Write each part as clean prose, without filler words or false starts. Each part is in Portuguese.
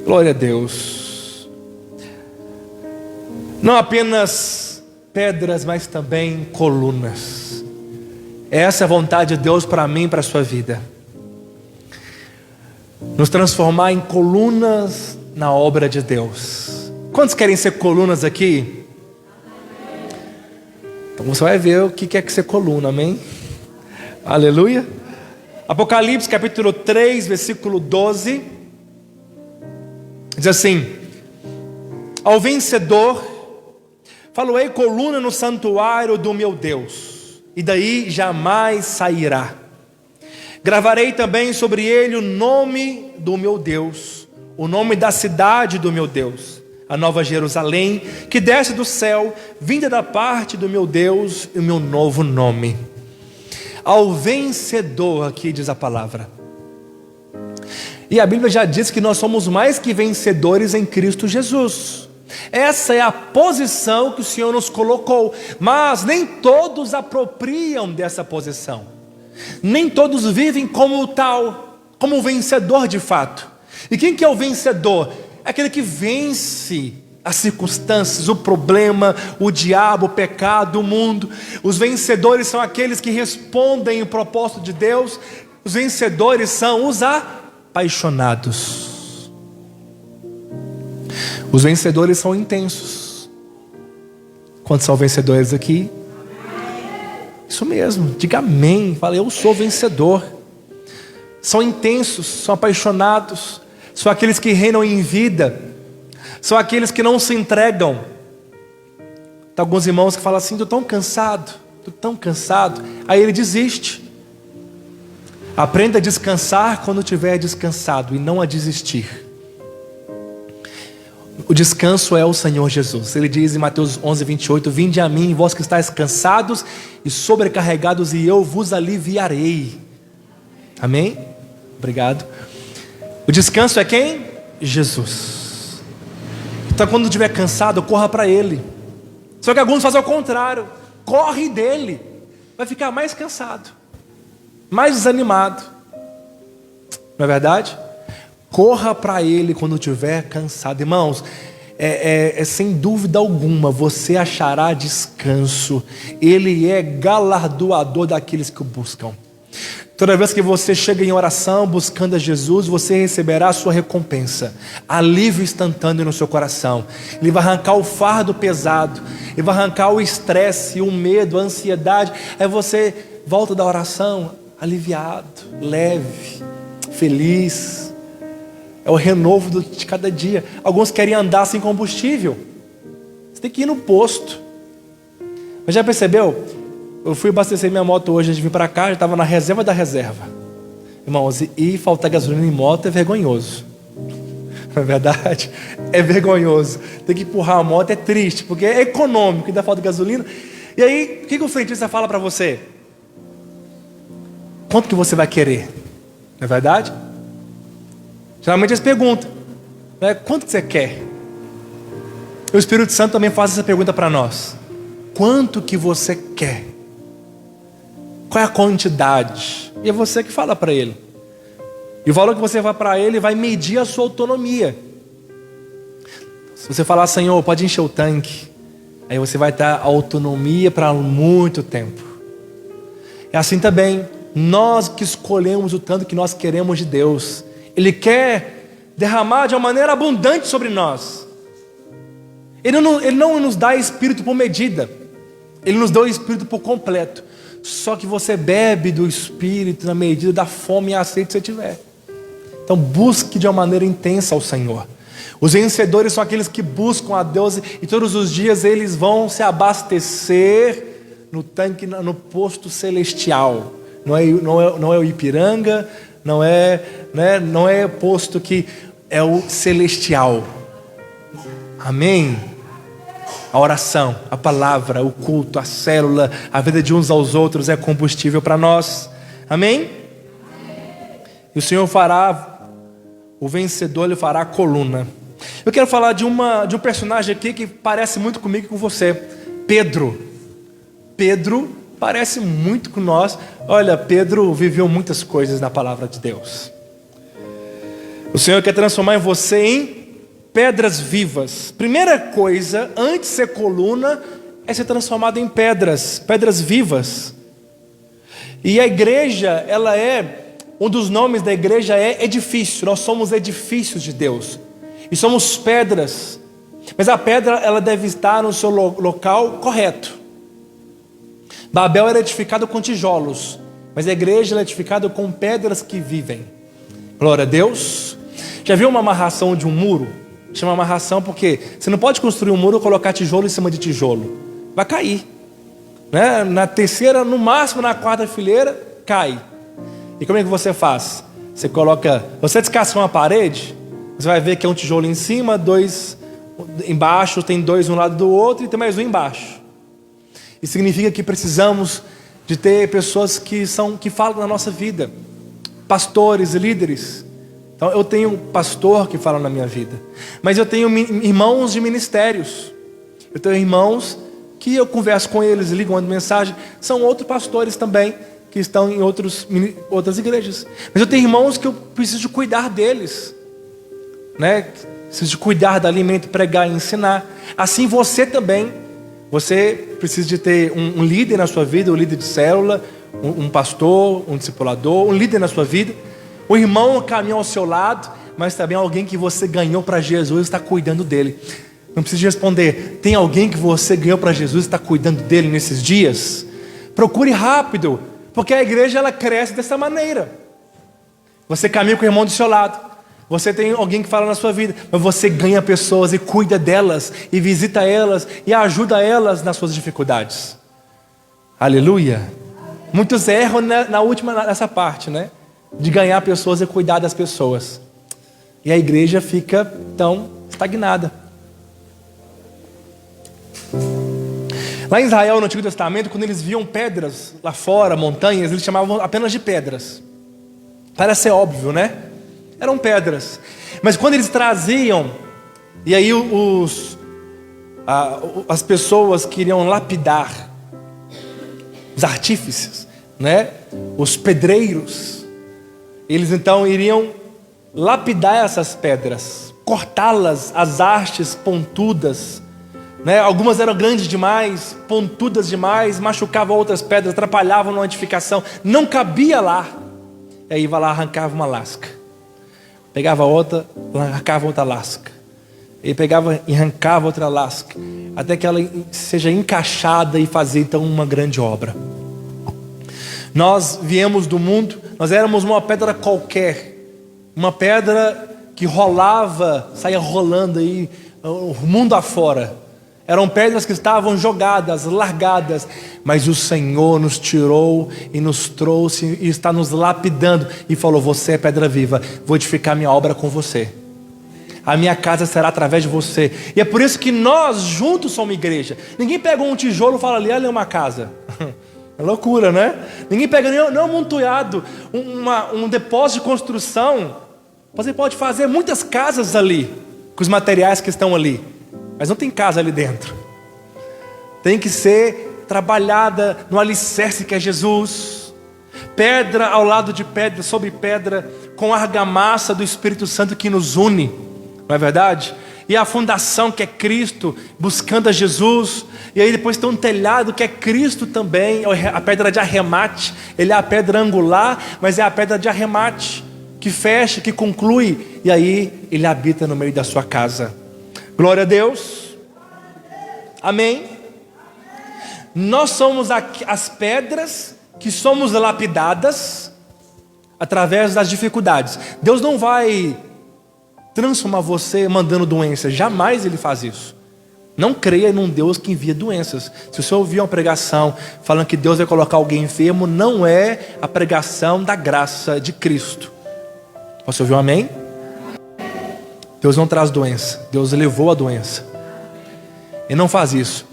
Glória a Deus. Não apenas pedras, mas também colunas. Essa é a vontade de Deus para mim e para a sua vida. Nos transformar em colunas na obra de Deus. Quantos querem ser colunas aqui? Então você vai ver o que é ser coluna, amém? Aleluia. Apocalipse capítulo 3, versículo 12. Diz assim: ao vencedor faloei coluna no santuário do meu Deus, e daí jamais sairá. Gravarei também sobre ele o nome do meu Deus, o nome da cidade do meu Deus, a nova Jerusalém, que desce do céu, vinda da parte do meu Deus, e o meu novo nome. Ao vencedor, aqui diz a palavra. E a Bíblia já diz que nós somos mais que vencedores em Cristo Jesus. Essa é a posição que o Senhor nos colocou, mas nem todos apropriam dessa posição. Nem todos vivem como tal, como vencedor de fato. E quem que é o vencedor? É aquele que vence as circunstâncias, o problema, o diabo, o pecado, o mundo. Os vencedores são aqueles que respondem o propósito de Deus. Os vencedores são os apaixonados. Os vencedores são intensos. Quantos são vencedores aqui? Isso mesmo, diga amém. Fala, eu sou vencedor. São intensos, são apaixonados. São aqueles que reinam em vida. São aqueles que não se entregam. Tem alguns irmãos que falam assim: estou tão cansado, estou tão cansado. Aí ele desiste. Aprenda a descansar quando estiver descansado e não a desistir. O descanso é o Senhor Jesus. Ele diz em Mateus 11, 28: vinde a mim, vós que estáis cansados e sobrecarregados, e eu vos aliviarei. Amém? Obrigado. O descanso é quem? Jesus. Então quando estiver cansado, corra para Ele. Só que alguns fazem ao contrário. Corre dele. Vai ficar mais cansado, mais desanimado. Não é verdade? Corra para Ele quando estiver cansado. Irmãos, sem dúvida alguma, você achará descanso. Ele é galardoador daqueles que o buscam. Toda vez que você chega em oração buscando a Jesus, você receberá a sua recompensa. Alívio instantâneo no seu coração. Ele vai arrancar o fardo pesado. Ele vai arrancar o estresse, o medo, a ansiedade. Aí você volta da oração aliviado, leve, feliz. É o renovo de cada dia. Alguns querem andar sem combustível. Você tem que ir no posto. Mas já percebeu? Eu fui abastecer minha moto hoje, antes de vir para cá, já estava na reserva da reserva. Irmãos, e faltar gasolina em moto é vergonhoso. Não é verdade? É vergonhoso. Tem que empurrar a moto, é triste, porque é econômico, ainda falta gasolina. E aí, o que o frentista fala para você? Quanto que você vai querer? Não é verdade? Geralmente eles perguntam, né? Quanto que você quer? O Espírito Santo também faz essa pergunta para nós. Quanto que você quer? Qual é a quantidade? E é você que fala para Ele. E o valor que você vai para Ele vai medir a sua autonomia. Se você falar, Senhor, pode encher o tanque, aí você vai ter autonomia para muito tempo. É assim também, nós que escolhemos o tanto que nós queremos de Deus. Ele quer derramar de uma maneira abundante sobre nós. Ele não nos dá espírito por medida. Ele nos dá o espírito por completo. Só que você bebe do espírito na medida da fome e a sede que você tiver. Então busque de uma maneira intensa ao Senhor. Os vencedores são aqueles que buscam a Deus, e todos os dias eles vão se abastecer no tanque, no posto celestial. Não é o Ipiranga, não é posto que é o celestial. Amém? A oração, a palavra, o culto, a célula, a vida de uns aos outros é combustível para nós. Amém? E o Senhor fará, o vencedor, Ele fará a coluna. Eu quero falar de um personagem aqui que parece muito comigo e com você. Pedro. Pedro parece muito com nós. Olha, Pedro viveu muitas coisas na palavra de Deus. O Senhor quer transformar em você em pedras vivas. Primeira coisa, antes de ser coluna, é ser transformado em pedras vivas. E a igreja, um dos nomes da igreja é edifício. Nós somos edifícios de Deus. E somos pedras. Mas a pedra, ela deve estar no seu local correto. Babel era edificado com tijolos, mas a igreja é edificada com pedras que vivem. Glória a Deus. Já viu uma amarração de um muro? Chama amarração porque você não pode construir um muro e colocar tijolo em cima de tijolo. Vai cair, né? Na terceira, no máximo na quarta fileira, cai. E como é que você faz? Você descasca uma parede, você vai ver que é um tijolo em cima, 2 embaixo, tem 2 um lado do outro e tem mais um embaixo. Isso significa que precisamos de ter pessoas que falam na nossa vida, pastores, líderes. Então eu tenho um pastor que fala na minha vida, mas eu tenho irmãos de ministérios, eu tenho irmãos que eu converso com eles, ligo uma mensagem, são outros pastores também, que estão em outras igrejas. Mas eu tenho irmãos que eu preciso de cuidar deles, né? Preciso de cuidar do alimento, pregar e ensinar. Assim você também, você precisa de ter um líder na sua vida, um líder de célula, um pastor, um discipulador, um líder na sua vida. O irmão caminha ao seu lado, mas também alguém que você ganhou para Jesus e está cuidando dele. Não precisa responder, tem alguém que você ganhou para Jesus e está cuidando dele nesses dias? Procure rápido, porque a igreja ela cresce dessa maneira. Você caminha com o irmão do seu lado, você tem alguém que fala na sua vida, mas você ganha pessoas e cuida delas, e visita elas, e ajuda elas nas suas dificuldades. Aleluia. Muitos erram nessa parte, né? De ganhar pessoas e cuidar das pessoas. E a igreja fica tão estagnada. Lá em Israel, no Antigo Testamento, quando eles viam pedras lá fora, montanhas, eles chamavam apenas de pedras. Parece ser óbvio, né? Eram pedras. Mas quando eles traziam, e aí as pessoas queriam lapidar, os artífices, né? Os pedreiros, eles então iriam lapidar essas pedras, cortá-las, as hastes pontudas, né? Algumas eram grandes demais, pontudas demais, machucavam outras pedras, atrapalhavam na edificação, não cabia lá. E aí vai lá, arrancava uma lasca, pegava outra, arrancava outra lasca, e pegava e arrancava outra lasca, até que ela seja encaixada e fazer então uma grande obra. Nós viemos do mundo, nós éramos uma pedra qualquer, uma pedra que rolava, saía rolando aí o mundo afora. Eram pedras que estavam jogadas, largadas, mas o Senhor nos tirou e nos trouxe e está nos lapidando e falou: você é pedra viva, vou edificar minha obra com você. A minha casa será através de você. E é por isso que nós juntos somos igreja. Ninguém pega um tijolo e fala ali é uma casa. É loucura, né? Ninguém pega nem um amontoado, um depósito de construção. Você pode fazer muitas casas ali, com os materiais que estão ali, mas não tem casa ali dentro. Tem que ser trabalhada no alicerce que é Jesus. Pedra ao lado de pedra, sobre pedra, com a argamassa do Espírito Santo que nos une, não é verdade? E a fundação que é Cristo, buscando a Jesus. E aí depois tem um telhado que é Cristo também, a pedra de arremate. Ele é a pedra angular, mas é a pedra de arremate, que fecha, que conclui. E aí Ele habita no meio da sua casa. Glória a Deus. Amém. Nós somos as pedras que somos lapidadas através das dificuldades. Deus não vai transformar você mandando doença, jamais Ele faz isso. Não creia num Deus que envia doenças. Se você ouvir uma pregação falando que Deus vai colocar alguém enfermo, não é a pregação da graça de Cristo. Você ouviu um amém? Deus não traz doença, Deus levou a doença. Ele não faz isso.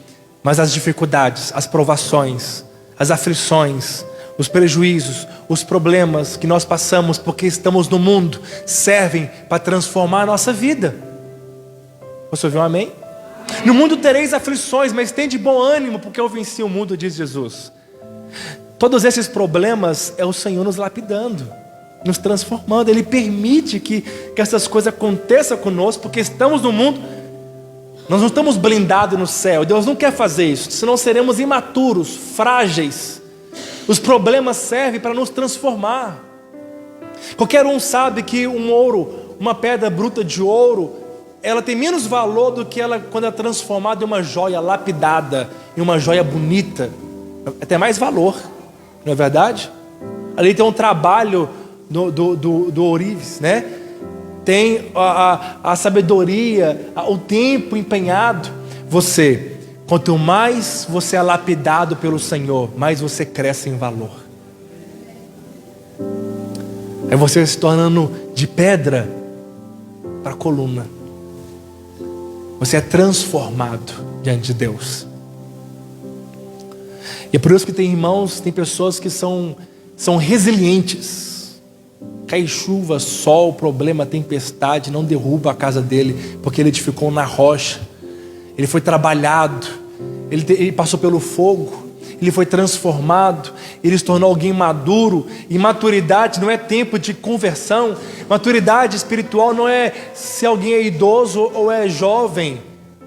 Mas as dificuldades, as provações, as aflições, os prejuízos, os problemas que nós passamos porque estamos no mundo, servem para transformar a nossa vida. Você ouviu um amém? No mundo tereis aflições, mas tende bom ânimo, porque eu venci o mundo, diz Jesus. Todos esses problemas é o Senhor nos lapidando. nos transformando. Ele permite que essas coisas aconteçam conosco, porque estamos no mundo, nós não estamos blindados no céu. Deus não quer fazer isso, senão seremos imaturos, frágeis. Os problemas servem para nos transformar. Qualquer um sabe que um ouro, uma pedra bruta de ouro, ela tem menos valor do que ela quando é transformada em uma joia lapidada, em uma joia bonita. Tem mais valor, não é verdade? Ali tem um trabalho do ourives, né? Tem a sabedoria, o tempo empenhado. Quanto mais você é lapidado pelo Senhor, mais você cresce em valor. É você se tornando de pedra para coluna. Você é transformado diante de Deus. E é por isso que tem irmãos, tem pessoas que são resilientes. Cai chuva, sol, problema, tempestade, não derruba a casa dele, porque ele edificou na rocha. Ele foi trabalhado, ele passou pelo fogo, ele foi transformado, ele se tornou alguém maduro. E maturidade não é tempo de conversão. Maturidade espiritual não é se alguém é idoso ou é jovem.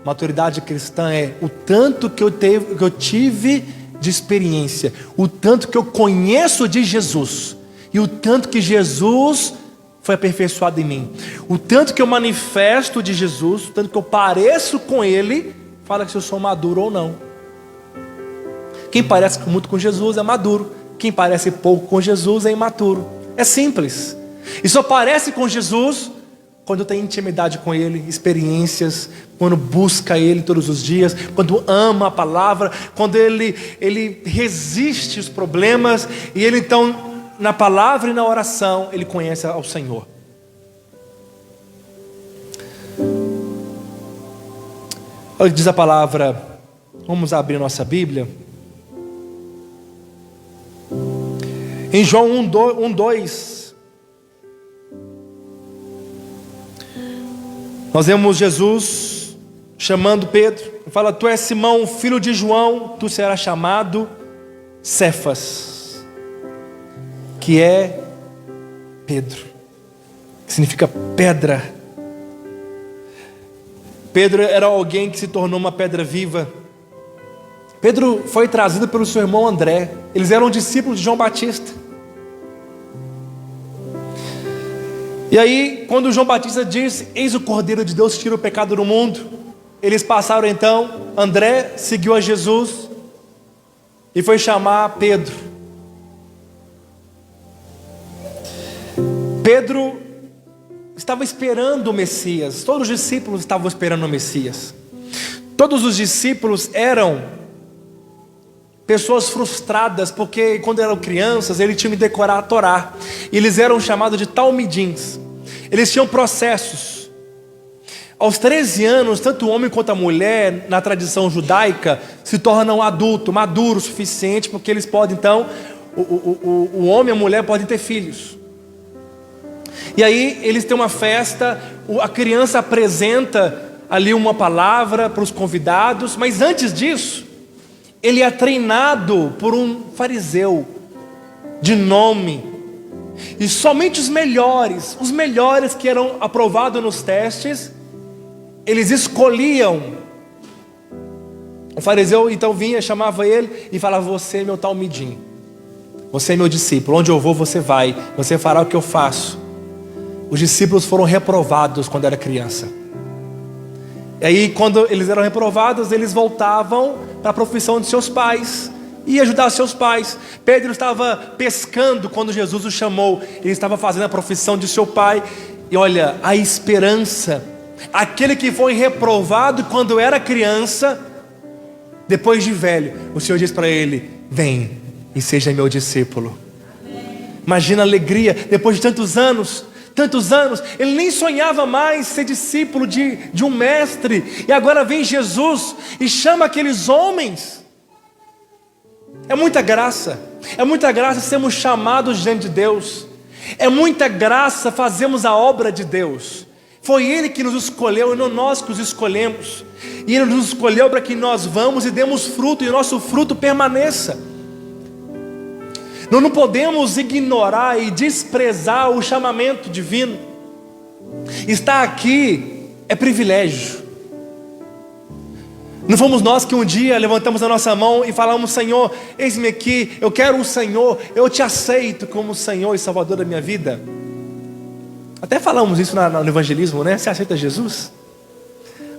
Maturidade cristã é o tanto que eu tive de experiência, o tanto que eu conheço de Jesus, e o tanto que Jesus foi aperfeiçoado em mim, o tanto que eu manifesto de Jesus, o tanto que eu pareço com Ele, fala se eu sou maduro ou não. Quem parece muito com Jesus é maduro, quem parece pouco com Jesus é imaturo. É simples. E só parece com Jesus quando tem intimidade com Ele, experiências, quando busca Ele todos os dias, quando ama a palavra, quando ele resiste os problemas, e ele então, na palavra e na oração, ele conhece ao Senhor. Olha o que diz a palavra, vamos abrir nossa Bíblia. Em João 1:2, nós vemos Jesus chamando Pedro. Ele fala: tu és Simão, filho de João, tu serás chamado Cefas, que é Pedro, que significa pedra. Pedro era alguém que se tornou uma pedra viva. Pedro foi trazido pelo seu irmão André. Eles eram discípulos de João Batista. E aí, quando João Batista diz: eis o Cordeiro de Deus que tira o pecado do mundo, eles passaram então, André seguiu a Jesus e foi chamar Pedro. Pedro estava esperando o Messias. Todos os discípulos estavam esperando o Messias. Todos os discípulos eram pessoas frustradas, porque quando eram crianças, eles tinham que decorar a Torá, e eles eram chamados de talmidins. Eles tinham processos. Aos 13 anos, tanto o homem quanto a mulher, na tradição judaica, se tornam adulto, maduro o suficiente, porque eles podem então, o homem e a mulher podem ter filhos. E aí eles têm uma festa, a criança apresenta ali uma palavra para os convidados, mas antes disso, ele é treinado por um fariseu de nome, e somente os melhores que eram aprovados nos testes, eles escolhiam. O fariseu então vinha, chamava ele e falava: você é meu talmidim, você é meu discípulo, onde eu vou você vai, você fará o que eu faço. Os discípulos foram reprovados quando era criança. E aí, quando eles eram reprovados, eles voltavam para a profissão de seus pais e ajudar seus pais. Pedro estava pescando quando Jesus o chamou. Ele estava fazendo a profissão de seu pai. E olha, a esperança. Aquele que foi reprovado quando era criança, depois de velho, o Senhor diz para ele: vem e seja meu discípulo. Imagina a alegria, depois de tantos anos, ele nem sonhava mais ser discípulo de um mestre, e agora vem Jesus e chama aqueles homens. É muita graça sermos chamados diante de Deus, é muita graça fazermos a obra de Deus. Foi Ele que nos escolheu e não nós que os escolhemos, e Ele nos escolheu para que nós vamos e demos fruto, e o nosso fruto permaneça. Nós não podemos ignorar e desprezar o chamamento divino. Estar aqui é privilégio. Não fomos nós que um dia levantamos a nossa mão e falamos: Senhor, eis-me aqui, eu quero o Senhor, eu te aceito como Senhor e Salvador da minha vida. Até falamos isso no evangelismo, né? Você aceita Jesus?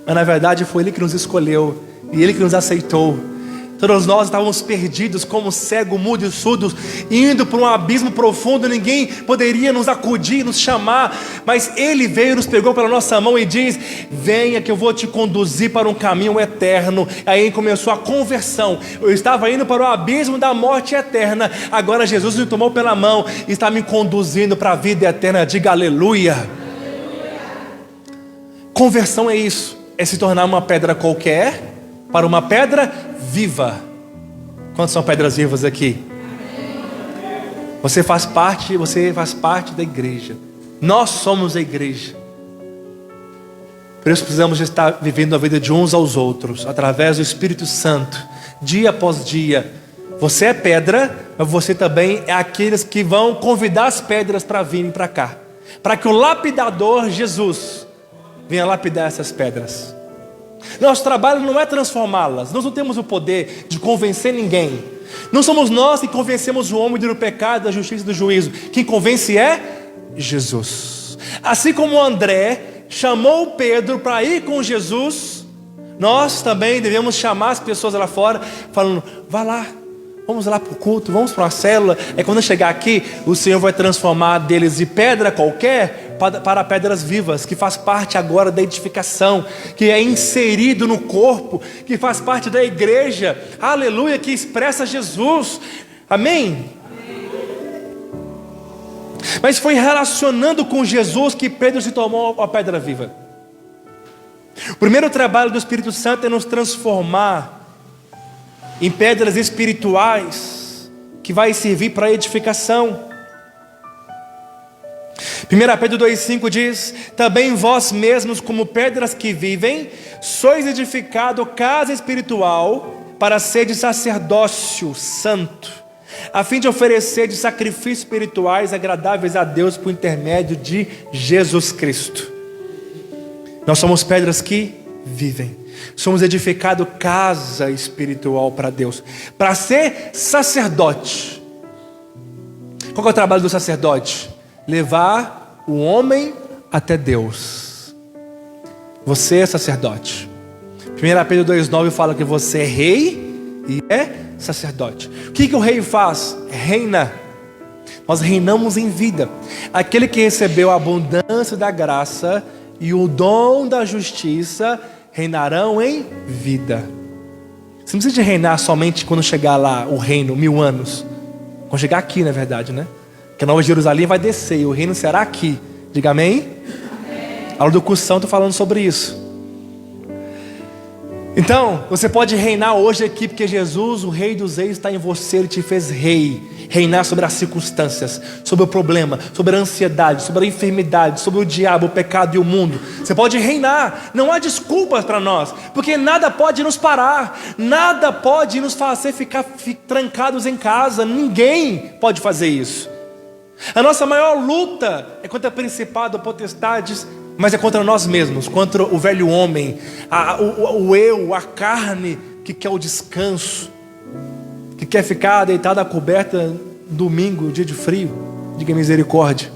Mas na verdade foi Ele que nos escolheu e Ele que nos aceitou. Todos nós estávamos perdidos como cegos, mudos e surdos, indo para um abismo profundo. Ninguém poderia nos acudir, nos chamar, mas Ele veio, nos pegou pela nossa mão e diz: venha que eu vou te conduzir para um caminho eterno. Aí começou a conversão. Eu estava indo para o abismo da morte eterna, agora Jesus me tomou pela mão e está me conduzindo para a vida eterna. Diga aleluia. Conversão é isso, é se tornar uma pedra qualquer para uma pedra viva. Quantas são pedras vivas aqui? Você faz parte da igreja. Nós somos a igreja. Por isso precisamos estar vivendo a vida de uns aos outros, através do Espírito Santo, dia após dia. Você é pedra, mas você também é aqueles que vão convidar as pedras para virem para cá, para que o lapidador Jesus venha lapidar essas pedras. Nosso trabalho não é transformá-las. Nós não temos o poder de convencer ninguém. Não somos nós que convencemos o homem do pecado, da justiça e do juízo. Quem convence é Jesus. Assim como André chamou Pedro para ir com Jesus, nós também devemos chamar as pessoas lá fora, falando: vá lá, vamos lá para o culto, vamos para uma célula. É quando chegar aqui, o Senhor vai transformar deles de pedra qualquer para pedras vivas, que faz parte agora da edificação, que é inserido no corpo, que faz parte da igreja, aleluia, que expressa Jesus, amém? Mas foi relacionando com Jesus que Pedro se tornou a pedra viva. O primeiro trabalho do Espírito Santo é nos transformar em pedras espirituais, que vai servir para edificação. 1 Pedro 2,5 diz: também vós mesmos, como pedras que vivem, sois edificado casa espiritual, para ser de sacerdócio santo, a fim de oferecer de sacrifícios espirituais agradáveis a Deus por intermédio de Jesus Cristo. Nós somos pedras que vivem. Somos edificado casa espiritual para Deus, para ser sacerdote. Qual é o trabalho do sacerdote? Levar o homem até Deus. Você é sacerdote. 1 Pedro 2,9 fala que você é rei e é sacerdote. O que o rei faz? Reina. Nós reinamos em vida. Aquele que recebeu a abundância da graça e o dom da justiça reinarão em vida. Você não precisa de reinar somente quando chegar lá o reino, 1000 anos. Quando chegar aqui, na verdade, né? Que a Nova Jerusalém vai descer e o reino será aqui. Diga amém? Amém. A aula do cursão estou falando sobre isso. Então, você pode reinar hoje aqui, porque Jesus, o Rei dos Reis, está em você. Ele te fez rei. Reinar sobre as circunstâncias, sobre o problema, sobre a ansiedade, sobre a enfermidade, sobre o diabo, o pecado e o mundo. Você pode reinar. Não há desculpas para nós, porque nada pode nos parar, nada pode nos fazer ficar trancados em casa. Ninguém pode fazer isso. A nossa maior luta é contra principados, potestades, mas é contra nós mesmos, contra o velho homem, o eu, a carne que quer o descanso, que quer ficar deitada coberta domingo, dia de frio. Diga misericórdia.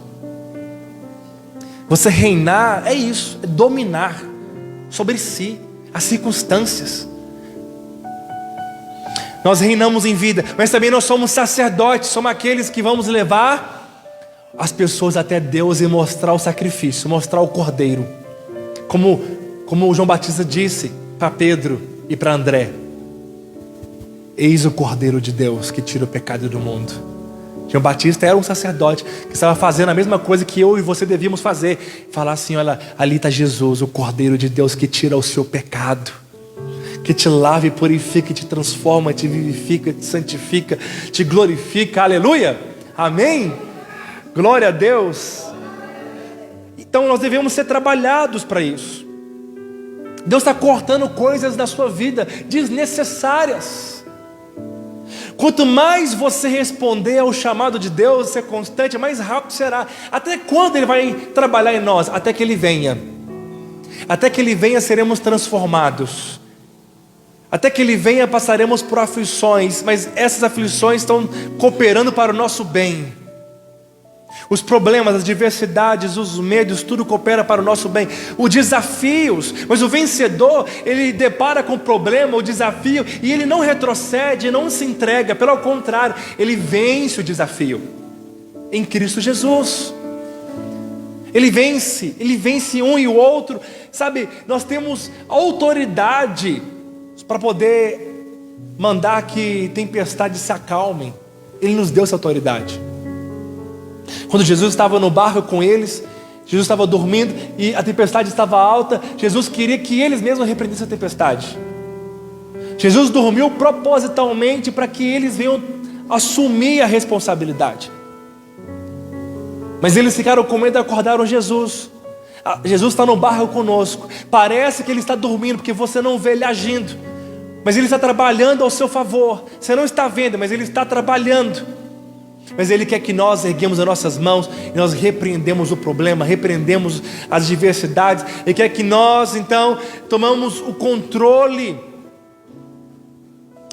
Você reinar é isso, é dominar sobre si, as circunstâncias. Nós reinamos em vida, mas também nós somos sacerdotes, somos aqueles que vamos levar as pessoas até Deus e mostrar o sacrifício, mostrar o cordeiro. Como o João Batista disse para Pedro e para André: eis o cordeiro de Deus que tira o pecado do mundo. João Batista era um sacerdote que estava fazendo a mesma coisa que eu e você devíamos fazer. Falar assim: olha, ali está Jesus, o cordeiro de Deus que tira o seu pecado, que te lava e purifica, te transforma, te vivifica, te santifica, te glorifica. Aleluia, amém. Glória a Deus. Então nós devemos ser trabalhados para isso. Deus está cortando coisas da sua vida desnecessárias. Quanto mais você responder ao chamado de Deus, ser constante, mais rápido será. Até quando Ele vai trabalhar em nós? Até que Ele venha. Até que Ele venha, seremos transformados. Até que Ele venha, passaremos por aflições, mas essas aflições estão cooperando para o nosso bem. Os problemas, as adversidades, os medos, tudo coopera para o nosso bem. Os desafios, mas o vencedor, ele depara com o problema, o desafio, e ele não retrocede, não se entrega, pelo contrário, ele vence o desafio em Cristo Jesus. Ele vence um e o outro. Sabe, nós temos autoridade para poder mandar que tempestades se acalmem. Ele nos deu essa autoridade. Quando Jesus estava no barco com eles, Jesus estava dormindo e a tempestade estava alta, Jesus queria que eles mesmos repreendessem a tempestade. Jesus dormiu propositalmente para que eles venham assumir a responsabilidade. Mas eles ficaram com medo e acordaram Jesus. Jesus está no barco conosco. Parece que Ele está dormindo porque você não vê Ele agindo, mas Ele está trabalhando ao seu favor. Você não está vendo, mas Ele está trabalhando. Mas Ele quer que nós erguemos as nossas mãos e nós repreendemos o problema, repreendemos as adversidades. Ele quer que nós então tomamos o controle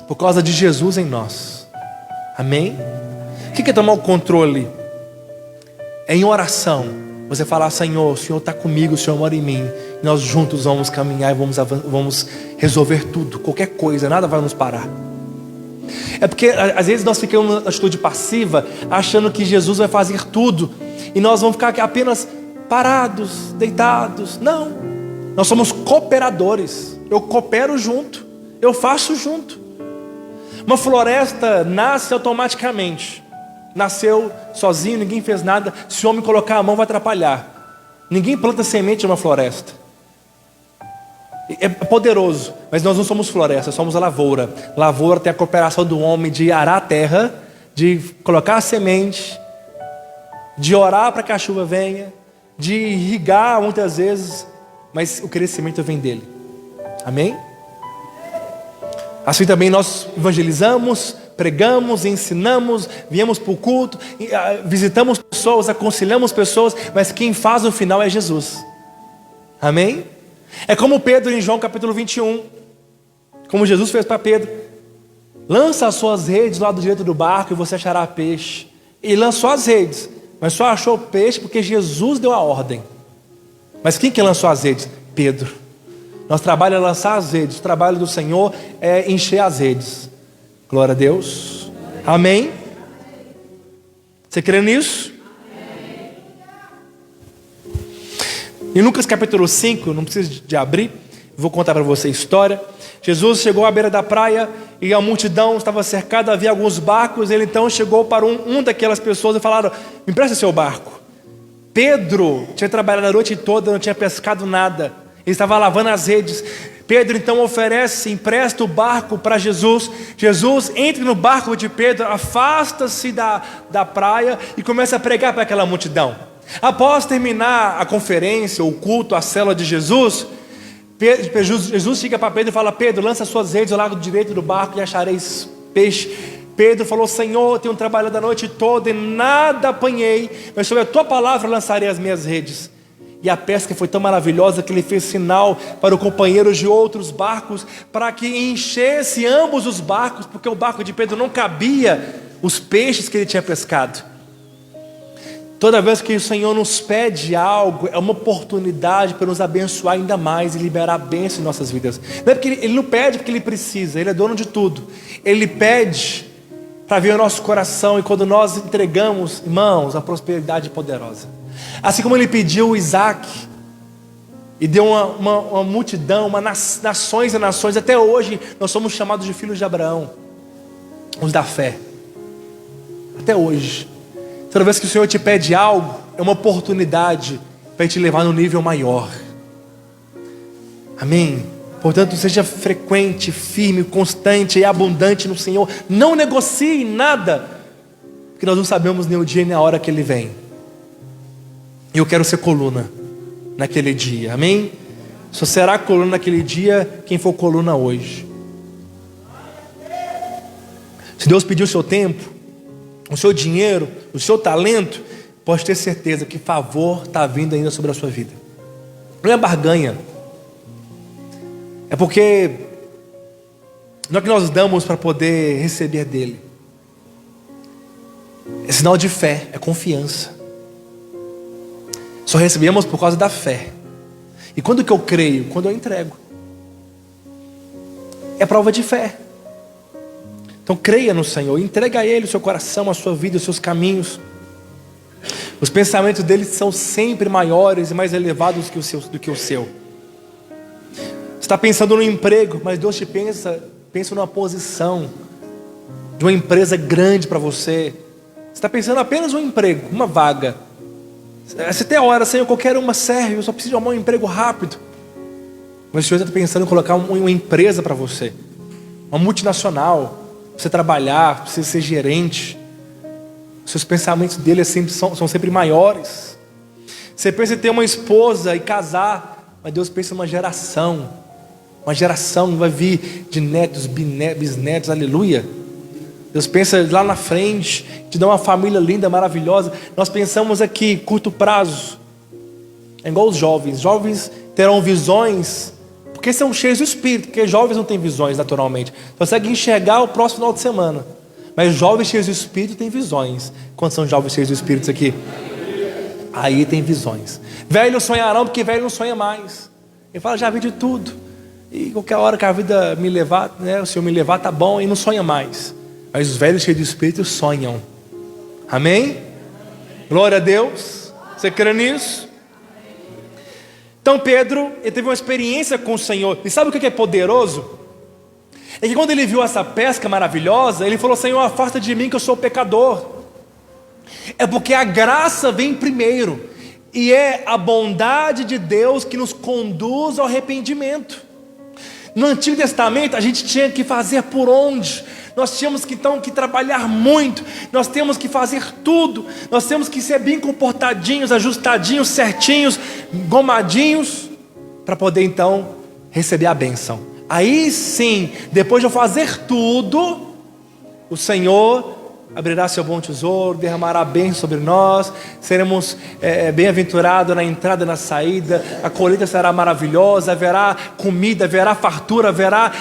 por causa de Jesus em nós. Amém? O que é tomar o controle? É em oração. Você falar: Senhor, o Senhor está comigo, o Senhor mora em mim. E nós juntos vamos caminhar e vamos resolver tudo, qualquer coisa, nada vai nos parar. É porque às vezes nós ficamos na atitude passiva, achando que Jesus vai fazer tudo, e nós vamos ficar apenas parados, deitados. Não, nós somos cooperadores. Eu coopero junto, eu faço junto. Uma floresta nasce automaticamente. Nasceu sozinho, ninguém fez nada. Se o homem colocar a mão, vai atrapalhar. Ninguém planta semente numa floresta. É poderoso, mas nós não somos floresta, somos a lavoura. Lavoura tem a cooperação do homem de arar a terra, de colocar a semente, de orar para que a chuva venha, de irrigar muitas vezes, mas o crescimento vem dele. Amém? Assim também nós evangelizamos, pregamos, ensinamos, viemos para o culto, visitamos pessoas, aconselhamos pessoas, mas quem faz no final é Jesus. Amém? É como Pedro em João capítulo 21, como Jesus fez para Pedro: lança as suas redes do lado direito do barco e você achará peixe. Ele lançou as redes, mas só achou peixe porque Jesus deu a ordem. Mas quem que lançou as redes? Pedro. Nosso trabalho é lançar as redes, o trabalho do Senhor é encher as redes. Glória a Deus. Amém? Você crê nisso? Em Lucas capítulo 5, não precisa de abrir, vou contar para você a história. Jesus chegou à beira da praia e a multidão estava cercada, havia alguns barcos. Ele então chegou para um daquelas pessoas e falaram: me empresta seu barco. Pedro tinha trabalhado a noite toda, não tinha pescado nada, ele estava lavando as redes. Pedro então empresta o barco para Jesus. Jesus entra no barco de Pedro, afasta-se da praia e começa a pregar para aquela multidão. Após terminar a conferência, o culto, a célula de Jesus, Jesus chega para Pedro e fala: Pedro, lança suas redes ao lado direito do barco e achareis peixe. Pedro falou: Senhor, tenho trabalhado a noite toda e nada apanhei, mas sobre a tua palavra lançarei as minhas redes. E a pesca foi tão maravilhosa que ele fez sinal para os companheiros de outros barcos, para que enchesse ambos os barcos, porque o barco de Pedro não cabia os peixes que ele tinha pescado. Toda vez que o Senhor nos pede algo, é uma oportunidade para nos abençoar ainda mais e liberar bênção em nossas vidas. Não é porque Ele não pede porque Ele precisa, Ele é dono de tudo. Ele pede para ver o nosso coração, e quando nós entregamos, irmãos, a prosperidade poderosa. Assim como Ele pediu Isaac e deu uma multidão, nações e nações. Até hoje nós somos chamados de filhos de Abraão, os da fé. Até hoje. Toda vez que o Senhor te pede algo, é uma oportunidade para te levar num nível maior. Amém? Portanto, seja frequente, firme, constante e abundante no Senhor. Não negocie nada, porque nós não sabemos nem o dia nem a hora que Ele vem. E eu quero ser coluna naquele dia. Amém? Só será coluna naquele dia quem for coluna hoje. Se Deus pediu o seu tempo, o seu dinheiro, o seu talento, pode ter certeza que favor está vindo ainda sobre a sua vida. Não é barganha. É porque não é que nós damos para poder receber dele. É sinal de fé, é confiança. Só recebemos por causa da fé. E quando que eu creio? Quando eu entrego. É prova de fé. Então creia no Senhor, entregue a Ele o seu coração, a sua vida, os seus caminhos. Os pensamentos dele são sempre maiores e mais elevados do que o seu. Você está pensando no emprego, mas Deus te pensa numa posição de uma empresa grande para você. Você está pensando apenas um emprego, uma vaga. Você até ora, Senhor, qualquer uma serve, eu só preciso de arrumar um emprego rápido. Mas o Senhor está pensando em colocar uma empresa para você, uma multinacional, para você trabalhar, para você ser gerente. Seus pensamentos dele são sempre maiores. Você pensa em ter uma esposa e casar, mas Deus pensa em uma geração vai vir de netos, bisnetos, aleluia. Deus pensa lá na frente, te dá uma família linda, maravilhosa. Nós pensamos aqui, curto prazo. É igual os jovens terão visões, porque são cheios do Espírito, porque jovens não têm visões naturalmente, conseguem enxergar o próximo final de semana. Mas jovens cheios do Espírito têm visões. Quantos são jovens cheios do Espírito aqui? Aí tem visões. Velhos sonharão, porque velho não sonha mais. Ele fala, já vi de tudo, e qualquer hora que a vida me levar, né, o Senhor me levar, tá bom, e não sonha mais. Mas os velhos cheios do Espírito sonham. Amém? Glória a Deus. Você crê nisso? Então Pedro, ele teve uma experiência com o Senhor. E sabe o que é poderoso? É que quando ele viu essa pesca maravilhosa, ele falou, Senhor, afasta de mim que eu sou pecador. É porque a graça vem primeiro. E é a bondade de Deus que nos conduz ao arrependimento. No Antigo Testamento a gente tinha que fazer por onde? Nós tínhamos que trabalhar muito. Nós temos que fazer tudo. Nós temos que ser bem comportadinhos, ajustadinhos, certinhos, gomadinhos, para poder então receber a bênção. Aí sim, depois de eu fazer tudo, o Senhor abrirá seu bom tesouro, derramará bênção sobre nós, seremos bem-aventurados na entrada e na saída, a colheita será maravilhosa, haverá comida, haverá fartura, haverá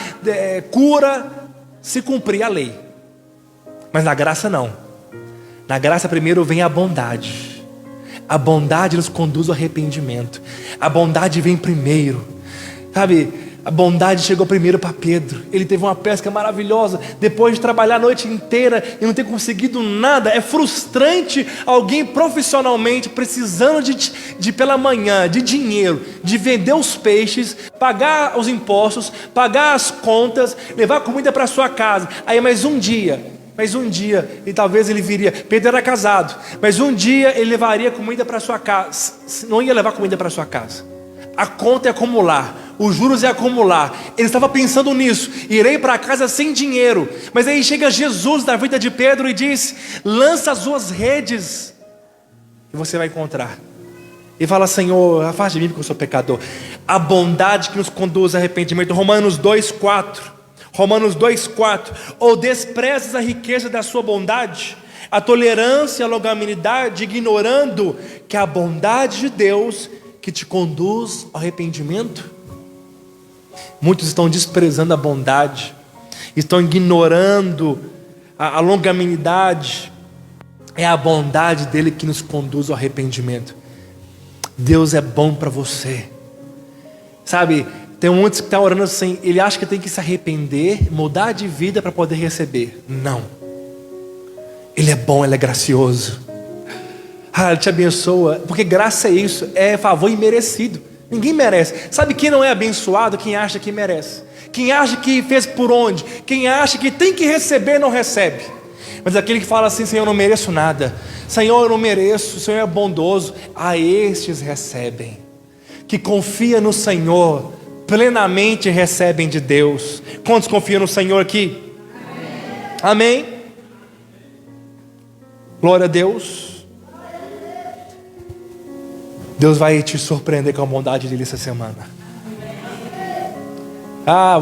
cura, se cumprir a lei. Mas na graça não. Na graça primeiro vem a bondade. A bondade nos conduz ao arrependimento. A bondade vem primeiro. Sabe, a bondade chegou primeiro para Pedro. Ele teve uma pesca maravilhosa, depois de trabalhar a noite inteira e não ter conseguido nada. É frustrante alguém profissionalmente precisando de pela manhã, de dinheiro, de vender os peixes, pagar os impostos, pagar as contas, levar comida para sua casa. Aí mais um dia, e talvez ele viria. Pedro era casado, mas um dia ele levaria comida para sua casa. Não ia levar comida para sua casa. A conta é acumular, os juros é acumular. Ele estava pensando nisso, irei para casa sem dinheiro. Mas aí chega Jesus na vida de Pedro e diz, lança as suas redes e você vai encontrar. E fala, Senhor, afaste de mim porque eu sou pecador. A bondade que nos conduz ao arrependimento. Romanos 2,4. Ou desprezas a riqueza da sua bondade, a tolerância e a longanimidade, ignorando que a bondade de Deus que te conduz ao arrependimento. Muitos estão desprezando a bondade, estão ignorando a longanimidade. É a bondade dele que nos conduz ao arrependimento. Deus é bom para você. Sabe, tem muitos que estão orando assim, ele acha que tem que se arrepender, mudar de vida para poder receber. Não. Ele é bom, ele é gracioso. Ele te abençoa, porque graça é isso, é favor imerecido. Ninguém merece. Sabe quem não é abençoado? Quem acha que merece. Quem acha que fez por onde. Quem acha que tem que receber, não recebe. Mas aquele que fala assim, Senhor, eu não mereço nada. Senhor, eu não mereço, o Senhor é bondoso. A estes recebem. Que confia no Senhor, plenamente recebem de Deus. Quantos confiam no Senhor aqui? Amém? Amém? Glória a Deus. Deus vai te surpreender com a bondade dele essa semana.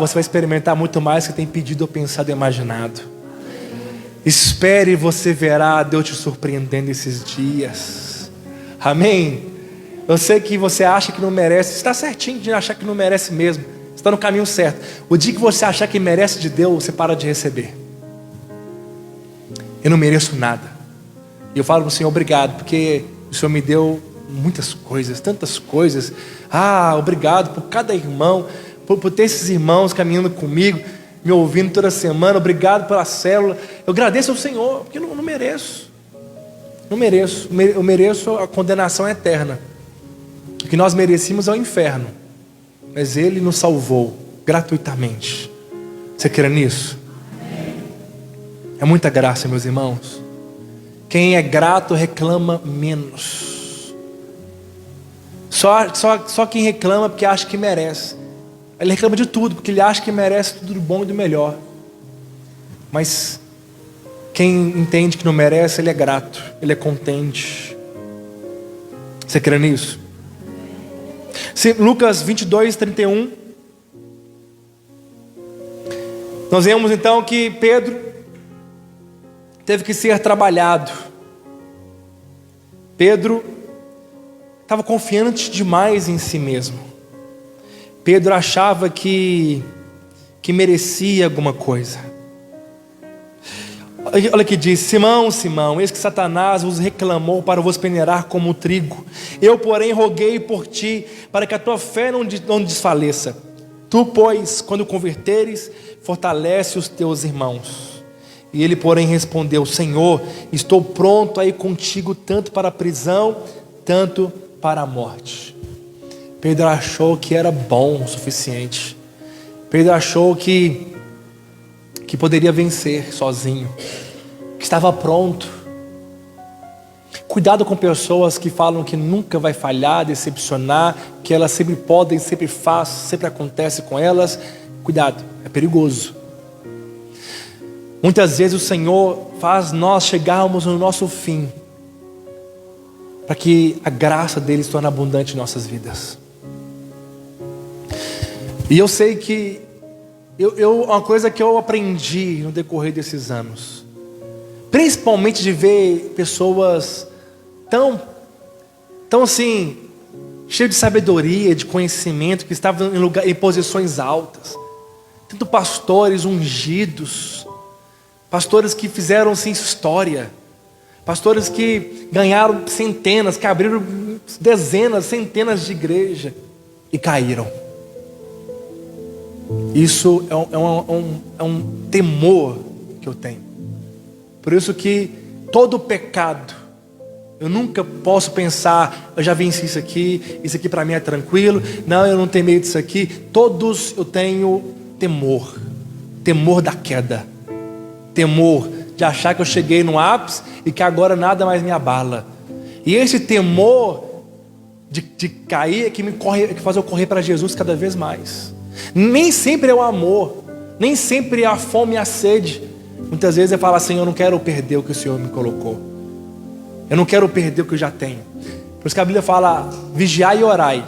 Você vai experimentar muito mais que tem pedido ou pensado ou imaginado. Espere e você verá Deus te surpreendendo esses dias. Amém? Eu sei que você acha que não merece. Está certinho de achar que não merece mesmo. Você está no caminho certo. O dia que você achar que merece de Deus, você para de receber. Eu não mereço nada. E eu falo para o Senhor, obrigado, porque o Senhor me deu muitas coisas, tantas coisas. Obrigado por cada irmão, por ter esses irmãos caminhando comigo, me ouvindo toda semana. Obrigado pela célula. Eu agradeço ao Senhor, porque eu não mereço. Não mereço. Eu mereço a condenação eterna. O que nós merecíamos é o inferno, mas Ele nos salvou gratuitamente. Você crê nisso? É muita graça, meus irmãos. Quem é grato reclama menos. Só quem reclama porque acha que merece. Ele reclama de tudo porque ele acha que merece tudo do bom e do melhor. Mas quem entende que não merece, ele é grato, ele é contente. Você crê nisso? Lucas 22, 31. Nós vemos então que Pedro teve que ser trabalhado. Pedro estava confiante demais em si mesmo. Pedro achava que merecia alguma coisa. Olha que diz: Simão, Simão, eis que Satanás vos reclamou para vos peneirar como o trigo. Eu, porém, roguei por ti, para que a tua fé não desfaleça. Tu, pois, quando converteres, fortalece os teus irmãos. E ele, porém, respondeu: Senhor, estou pronto a ir contigo, tanto para a prisão, tanto para a morte. Pedro achou que era bom o suficiente. Pedro achou que poderia vencer sozinho, que estava pronto. Cuidado com pessoas que falam que nunca vai falhar, decepcionar, que elas sempre podem, sempre faz, sempre acontece com elas. Cuidado, é perigoso. Muitas vezes o Senhor faz nós chegarmos no nosso fim, para que a graça dele se torne abundante em nossas vidas. E eu sei que uma coisa que eu aprendi no decorrer desses anos, principalmente de ver pessoas tão assim, cheias de sabedoria, de conhecimento, que estavam em posições altas, tanto pastores ungidos, pastores que fizeram assim história, pastores que ganharam centenas, que abriram dezenas, centenas de igrejas e caíram. Isso é um temor que eu tenho. Por isso que todo pecado, eu nunca posso pensar: eu já venci isso aqui para mim é tranquilo, não, eu não tenho medo disso aqui. Todos eu tenho temor. Temor da queda, temor de achar que eu cheguei no ápice e que agora nada mais me abala. E esse temor de cair é que faz eu correr para Jesus cada vez mais. Nem sempre é o amor, nem sempre é a fome e a sede. Muitas vezes eu falo assim: eu não quero perder o que o Senhor me colocou, eu não quero perder o que eu já tenho. Por isso que a Bíblia fala: vigiai e orai.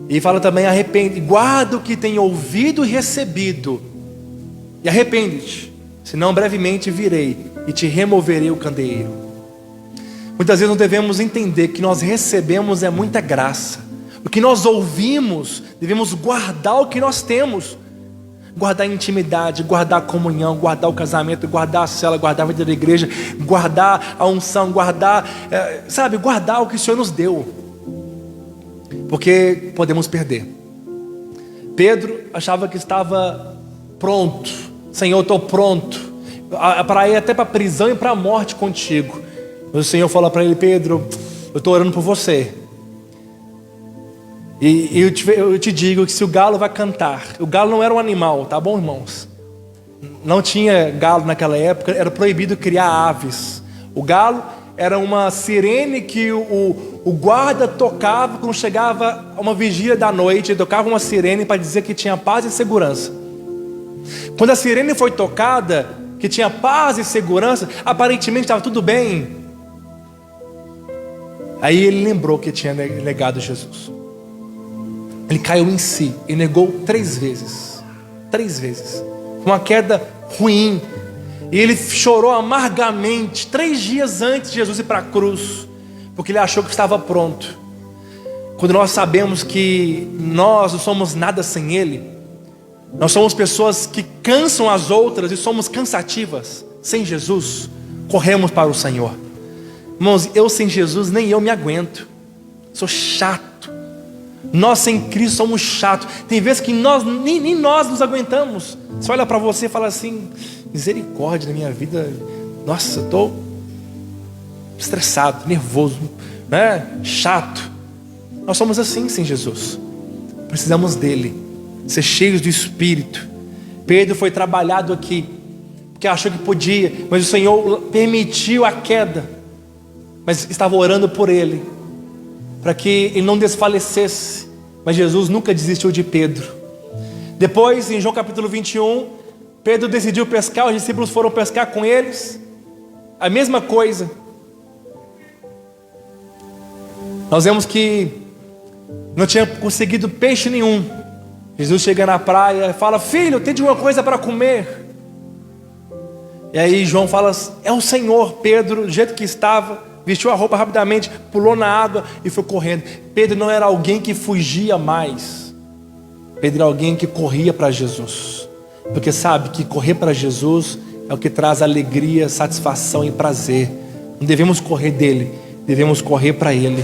E fala também: arrepende, guarda o que tem ouvido e recebido, e arrepende-te, senão brevemente virei e te removerei o candeeiro. Muitas vezes nós devemos entender que nós recebemos é muita graça. O que nós ouvimos, devemos guardar o que nós temos. Guardar a intimidade, guardar a comunhão, guardar o casamento, guardar a cela, guardar a vida da igreja, guardar a unção, guardar o que o Senhor nos deu. Porque podemos perder. Pedro achava que estava pronto. Senhor, estou pronto para ir até para a prisão e para a morte contigo. Mas o Senhor falou para ele: Pedro, eu estou orando por você. E eu te digo que se o galo vai cantar, o galo não era um animal, tá bom, irmãos? Não tinha galo naquela época, era proibido criar aves. O galo era uma sirene que o guarda tocava quando chegava uma vigília da noite. Ele tocava uma sirene para dizer que tinha paz e segurança. Quando a sirene foi tocada, que tinha paz e segurança, aparentemente estava tudo bem. Aí ele lembrou que tinha negado Jesus. Ele caiu em si e negou 3 vezes. 3 vezes. Uma queda ruim. E ele chorou amargamente 3 dias antes de Jesus ir para a cruz, porque ele achou que estava pronto. Quando nós sabemos que nós não somos nada sem Ele, nós somos pessoas que cansam as outras e somos cansativas. Sem Jesus, corremos para o Senhor. Irmãos, eu sem Jesus nem eu me aguento. Sou chato. Nós sem Cristo somos chatos. Tem vezes que nem nós nos aguentamos. Você olha para você e fala assim: misericórdia da minha vida. Nossa, estou estressado, nervoso, né? Chato. Nós somos assim sem Jesus. Precisamos dele, ser cheios do Espírito. Pedro foi trabalhado aqui porque achou que podia, mas o Senhor permitiu a queda, mas estava orando por ele, para que ele não desfalecesse. Mas Jesus nunca desistiu de Pedro. Depois, em João capítulo 21, Pedro decidiu pescar, os discípulos foram pescar com eles. A mesma coisa. Nós vemos que não tinha conseguido peixe nenhum. Jesus chega na praia e fala: filho, tem de uma coisa para comer. E aí João fala: é o Senhor. Pedro, do jeito que estava, vestiu a roupa rapidamente, pulou na água e foi correndo. Pedro não era alguém que fugia mais. Pedro era alguém que corria para Jesus, porque sabe que correr para Jesus é o que traz alegria, satisfação e prazer. Não devemos correr dele, devemos correr para ele.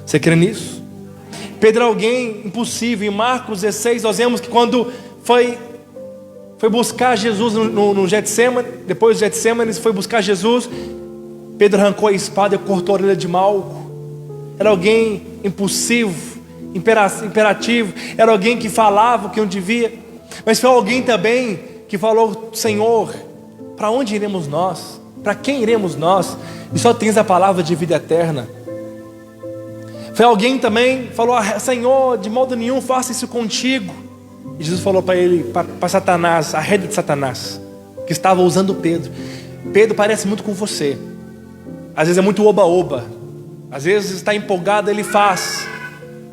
Você crê nisso? Pedro é alguém impossível. Em Marcos 16 nós vemos que quando foi buscar Jesus no Getsemane, depois do Getsemane ele foi buscar Jesus, Pedro arrancou a espada e cortou a orelha de Malco. Era alguém impulsivo, imperativo. Era alguém que falava o que não devia. Mas foi alguém também que falou: Senhor, para onde iremos nós? Para quem iremos nós? E só tens a palavra de vida eterna. Foi alguém também que falou: Senhor, de modo nenhum faça isso contigo. E Jesus falou para ele, para Satanás, a rede de Satanás, que estava usando Pedro: Pedro parece muito com você. Às vezes é muito oba-oba. Às vezes está empolgado, ele faz.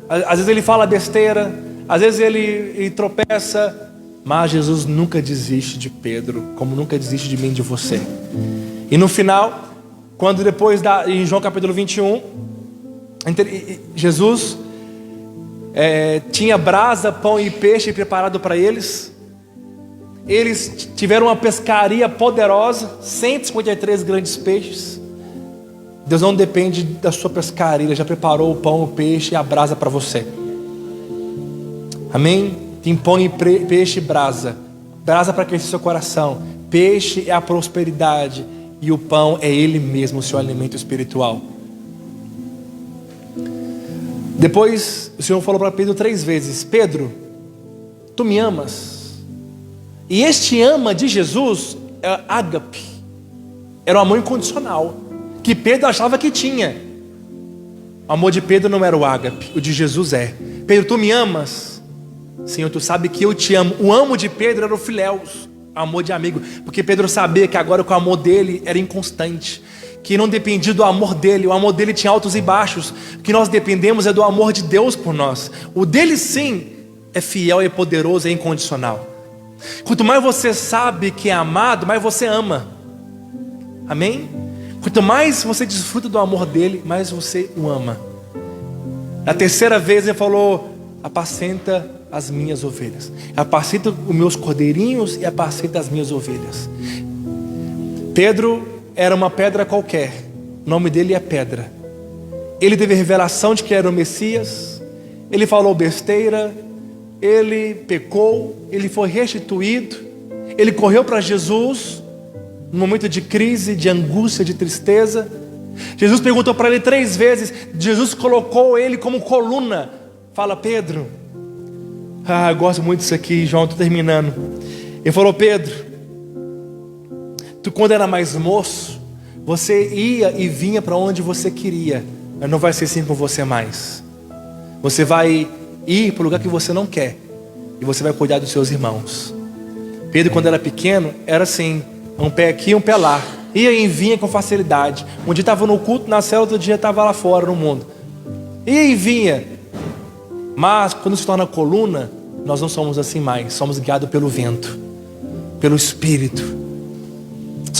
Às vezes ele fala besteira. Às vezes ele tropeça. Mas Jesus nunca desiste de Pedro, como nunca desiste de mim e de você. E no final, quando depois em João capítulo 21, Jesus tinha brasa, pão e peixe preparado para eles. Eles tiveram uma pescaria poderosa, 153 grandes peixes. Deus não depende da sua pescaria, Ele já preparou o pão, o peixe e a brasa para você. Amém? Tem pão e peixe e brasa. Brasa para aquecer seu coração. Peixe é a prosperidade. E o pão é Ele mesmo, o seu alimento espiritual. Depois o Senhor falou para Pedro 3 vezes: Pedro, tu me amas? E este ama de Jesus é ágape. Era o amor incondicional que Pedro achava que tinha. O amor de Pedro não era o ágape, o de Jesus é. Pedro, tu me amas? Senhor, tu sabe que eu te amo. O amo de Pedro era o filéus, amor de amigo, porque Pedro sabia que agora que o amor dele era inconstante, que não dependia do amor dele. O amor dele tinha altos e baixos. O que nós dependemos é do amor de Deus por nós. O dele sim é fiel, é poderoso, é incondicional. Quanto mais você sabe que é amado, mais você ama. Amém? Quanto mais você desfruta do amor dele, mais você o ama. Na terceira vez ele falou: apacenta as minhas ovelhas. Apacenta os meus cordeirinhos e apacenta as minhas ovelhas. Pedro era uma pedra qualquer. O nome dele é Pedra. Ele teve revelação de que era o Messias. Ele falou besteira. Ele pecou. Ele foi restituído. Ele correu para Jesus no momento de crise, de angústia, de tristeza. Jesus perguntou para ele 3 vezes. Jesus colocou ele como coluna. Fala: Pedro. Eu gosto muito disso aqui, João, estou terminando. Ele falou: Pedro, tu quando era mais moço, você ia e vinha para onde você queria, mas não vai ser assim com você mais. Você vai ir para o lugar que você não quer, e você vai cuidar dos seus irmãos. Pedro, quando era pequeno, era assim, um pé aqui, um pé lá. Ia e vinha com facilidade. Um dia estava no culto, na célula, outro dia estava lá fora no mundo. Ia e vinha. Mas quando se torna coluna, nós não somos assim mais. Somos guiados pelo vento, pelo Espírito.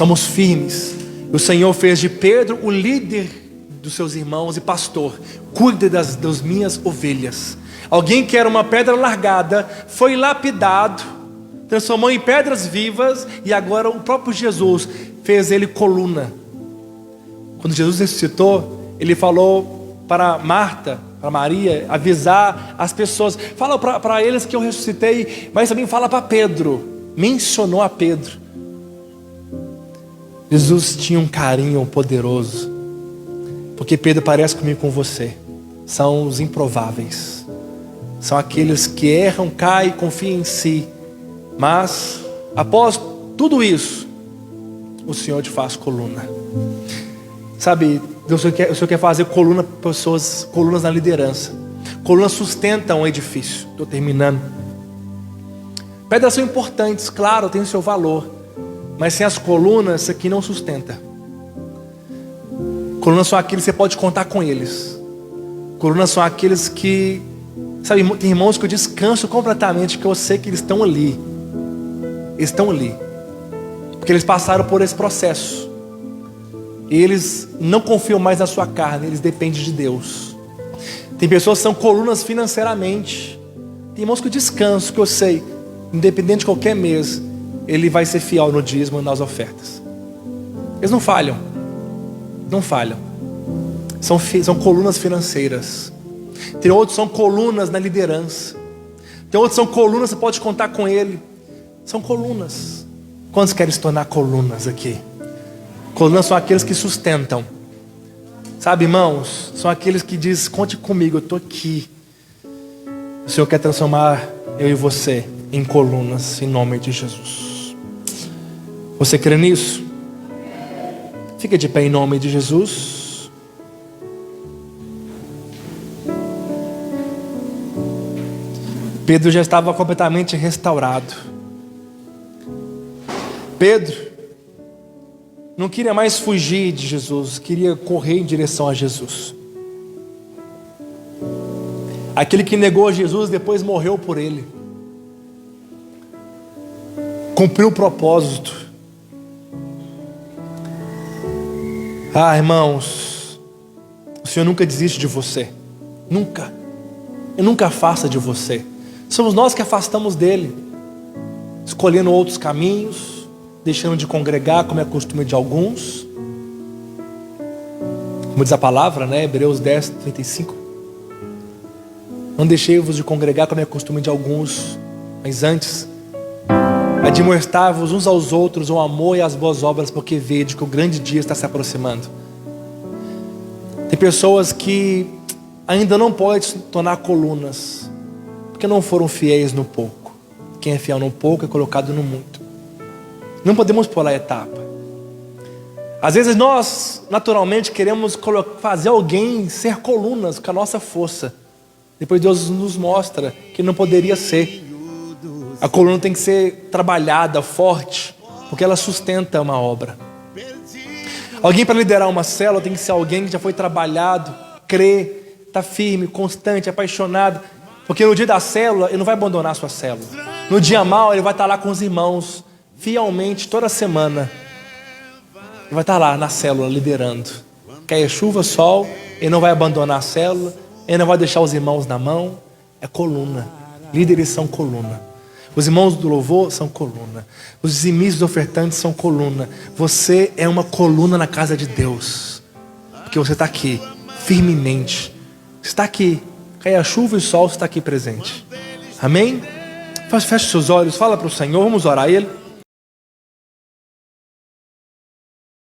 somos firmes. O Senhor fez de Pedro o líder dos seus irmãos e pastor. Cuide das minhas ovelhas. Alguém que era uma pedra largada, foi lapidado, transformou em pedras vivas, e agora o próprio Jesus fez ele coluna. Quando Jesus ressuscitou, ele falou para Marta, para Maria, avisar as pessoas: fala para eles que eu ressuscitei, mas também fala para Pedro. Mencionou a Pedro. Jesus tinha um carinho poderoso, porque Pedro parece comigo com você. São os improváveis, são aqueles que erram, caem, confiam em si, mas após tudo isso, o Senhor te faz coluna. Sabe, o Senhor quer fazer coluna, pessoas, colunas na liderança. Colunas sustentam o edifício. Estou terminando. Pedras são importantes, claro, tem o seu valor, mas sem as colunas, isso aqui não sustenta. Colunas são aqueles que você pode contar com eles. Colunas são aqueles que, sabe, tem irmãos que eu descanso completamente, que eu sei que eles estão ali. Eles estão ali, porque eles passaram por esse processo. Eles não confiam mais na sua carne, eles dependem de Deus. Tem pessoas que são colunas financeiramente. Tem irmãos que eu descanso, que eu sei, independente de qualquer mês, ele vai ser fiel no dízimo e nas ofertas. Eles não falham. Não falham. São colunas financeiras. Tem outros que são colunas na liderança. Tem outros que são colunas, você pode contar com ele. São colunas. Quantos querem se tornar colunas aqui? Colunas são aqueles que sustentam. Sabe, irmãos, são aqueles que dizem: conte comigo, eu estou aqui. O Senhor quer transformar eu e você em colunas, em nome de Jesus. Você crê nisso? Fica de pé em nome de Jesus. Pedro já estava completamente restaurado. Pedro não queria mais fugir de Jesus, queria correr em direção a Jesus. Aquele que negou a Jesus depois morreu por ele. Cumpriu o propósito. Ah, irmãos, o Senhor nunca desiste de você. Nunca. Ele nunca afasta de você. Somos nós que afastamos dele, escolhendo outros caminhos, deixando de congregar, como é costume de alguns. Como diz a palavra, né? Hebreus 10, 35. Não deixei-vos de congregar, como é costume de alguns, mas antes admoestai-vos uns aos outros o amor e as boas obras, porque vede que o grande dia está se aproximando. Tem pessoas que ainda não podem se tornar colunas, porque não foram fiéis no pouco. Quem é fiel no pouco é colocado no muito. Não podemos pular a etapa. Às vezes nós naturalmente queremos fazer alguém ser colunas com a nossa força. Depois Deus nos mostra que não poderia ser. A coluna tem que ser trabalhada, forte, porque ela sustenta uma obra. Alguém para liderar uma célula tem que ser alguém que já foi trabalhado, crê, está firme, constante, apaixonado. Porque no dia da célula ele não vai abandonar a sua célula. No dia mau ele vai estar lá com os irmãos, fielmente, toda semana. Ele vai estar lá na célula liderando. Caia chuva, sol, ele não vai abandonar a célula, ele não vai deixar os irmãos na mão. É coluna. Líderes são coluna. Os irmãos do louvor são coluna. Os dizimistas ofertantes são coluna. Você é uma coluna na casa de Deus, porque você está aqui, firmemente. Você está aqui, cai a chuva e o sol, você está aqui presente. Amém? Feche seus olhos, fala para o Senhor, vamos orar a Ele.